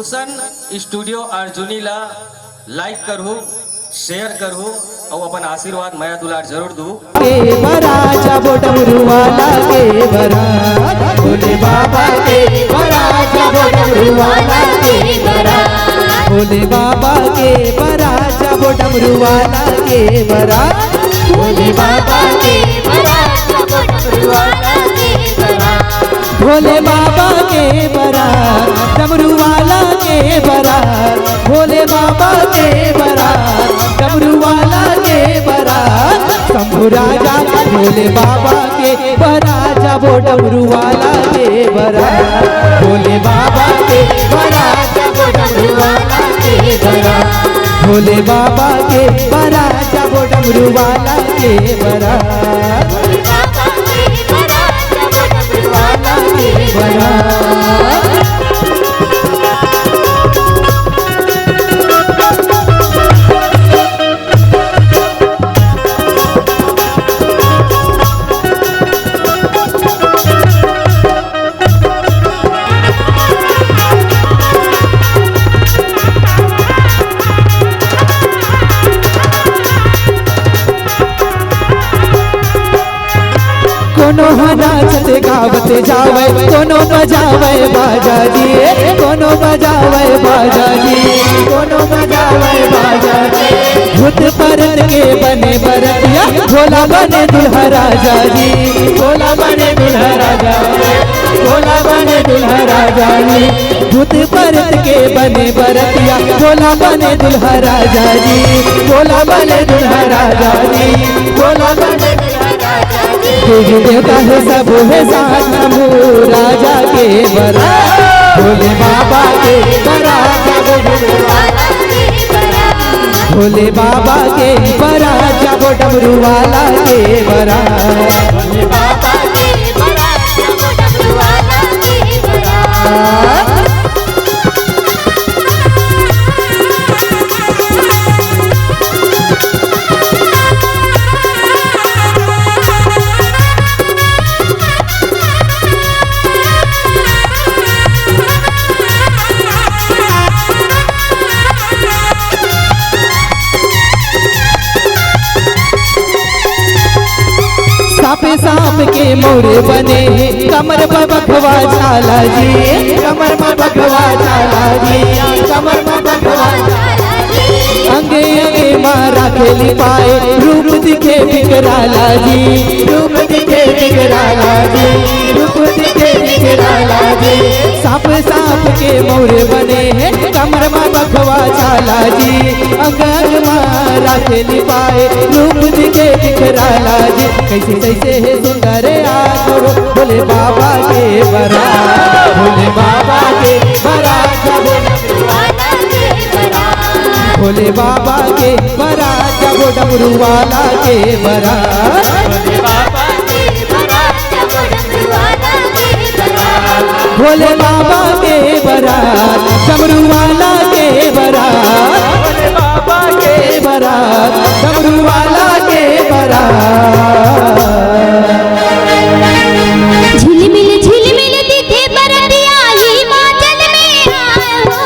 Bhushan studio Arjuni ला लाइक करू, share करू और अपन आशीर्वाद माया दुलार जरूर दू। के बराजा बोडमरू वाला के बरा भोले बाबा के बराजा बोडमरू वाला के बरा भोले बाबा के बराजा बोडमरू वाला के बरा भोले बाबा के बराजा बोडमरू वाला के बरा भोले बाबा के बरा डमरू वाला के बरा भोले बाबा के बरा डमरू वाला के बरा शंभु राजा भोले बाबा के बराजा वो डमरू वाला के बरा भोले बाबा के बराजा वो डमरू वाला के बरा भोले बाबा के बराजा वो डमरू वाला के बरा भोले बाबा के बराजा वो डमरू वाला के बरा। कोनो नाचते गावते जावे कोनो बजावे बाजा जी कोनो बजावे बाजा जी कोनो बजावे बाजा जी भूत परत के बने बरतिया भोला बने दुल्हा राजा जी भोला बने दुल्हा राजा भोला बने दुल्हा राजा जी भूत परत के बने बरतिया भोला बने दुल्हा राजा जी भोला बने दुल्हा राजा जी भोला बने देवी देवता है सब है साथ शंभु राजा के बरा भोले बाबा के बराजा भोले बाबा के बराजा वो डमरू वाला के बरा भोले बाबा के बराजा वो डमरू वाला के बरा। सापे सांप के मोरे बने कमर में बखवा झाला जी कमर में बखवा झाला जी कमर में बखवा अंगे अंगे मारा खेली पाए रूप दिखे बिगड़ाला जी रूप दिखे बिगड़ाला जी रूप दिखे बिगड़ाला जी सांप सांप के मोरे बने हैं कमर में बखवा झाला जी अंग अंग मारा खेली पाए रूप दिखे बिगड़ाला जी कैसे कैसे है सुंदर आखो भोले बाबा के बरा भोले बाबा के बरा भोले बाबा के बरा जब डमरू वाला के बरा भोले बाबा के बरा भोले बाबा के बरा डमरू वाला के बरा भोले बाबा के बरा डमरू वाला के बरा। झिलमिल झिलमिल दिखे बरतिया हिमाचल में आए हो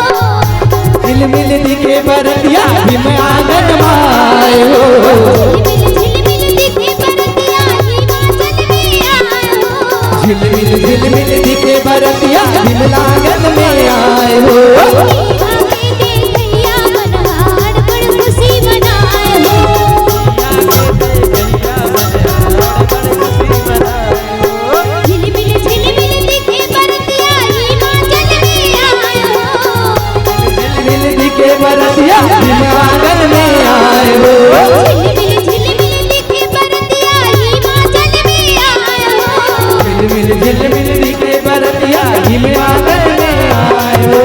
झिलमिल दिखे बरतिया हिम आंगन माए हो झिलमिल दिखे बरतिया हिमाचल में आए हो झिलमिल झिलमिल दिखे बरतिया हिम आंगन में आए हो आके देखैया मनहार बड़ खुशी मनाए हो झिलमिल झिलमिल दिखे बरतिया हिमाचल में आए हो झिलमिल दिखे बरतिया हिम आंगन में आए हो झिलमिल झिलमिल दिखे बरतिया हिमाचल में आए हो झिलमिल झिलमिल दिखे बरतिया हिम आंगन में आए हो।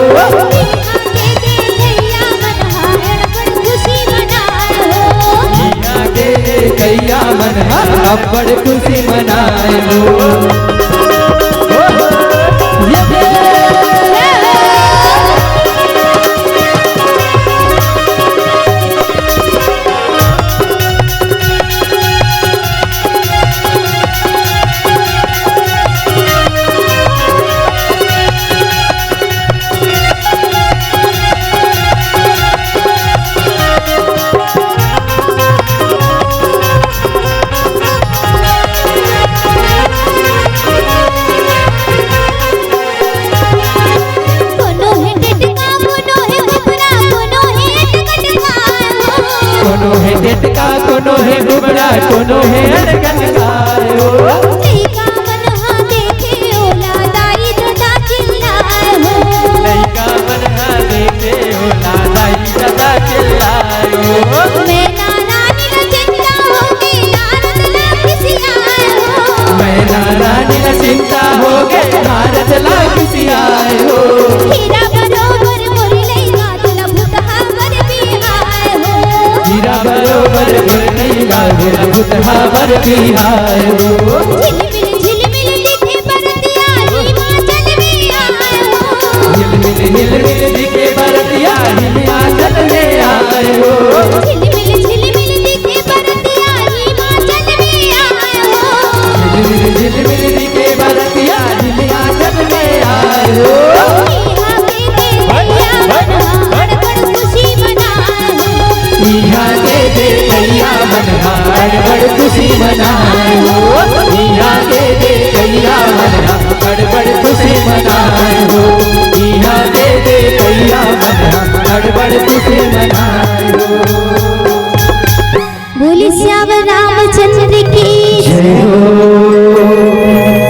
कोनो है गुबरा कोनो है अड़गनकार हो। लइका मनहा देखे ओला दाई दादा चिल्लाए हो। लइका मनहा देखे ओला दाई दादा चिल्लाए हो। मैं नारानी न चिंता हो गई नारद ला खिसियाए हो। मैं नारानी न चिंता हो गए नारद ला खिसियाए हो। हीरा बरोबर मोरी लइका तुला भूतहा वर बिहाए हो। हीरा बरोबर मुरलीला मेरा बुतहा बर बिहाए हो। झिलमिल दिखे बरतिया हिमाचल में आए हो। झिलमिल दिखे बरतिया हिमाचल में आए हो। झिलमिल दिखे बरतिया हिमाचल में आए हो। झिलमिल दिखे बरतिया हिमाचल में आए हो। यहाँ के देखैया मनहा बड़ बड़ खुशी मनाए हो। यहाँ के देखैया मनहा बड़ खुशी मनाए हो। यहाँ के देखैया मनहा बड़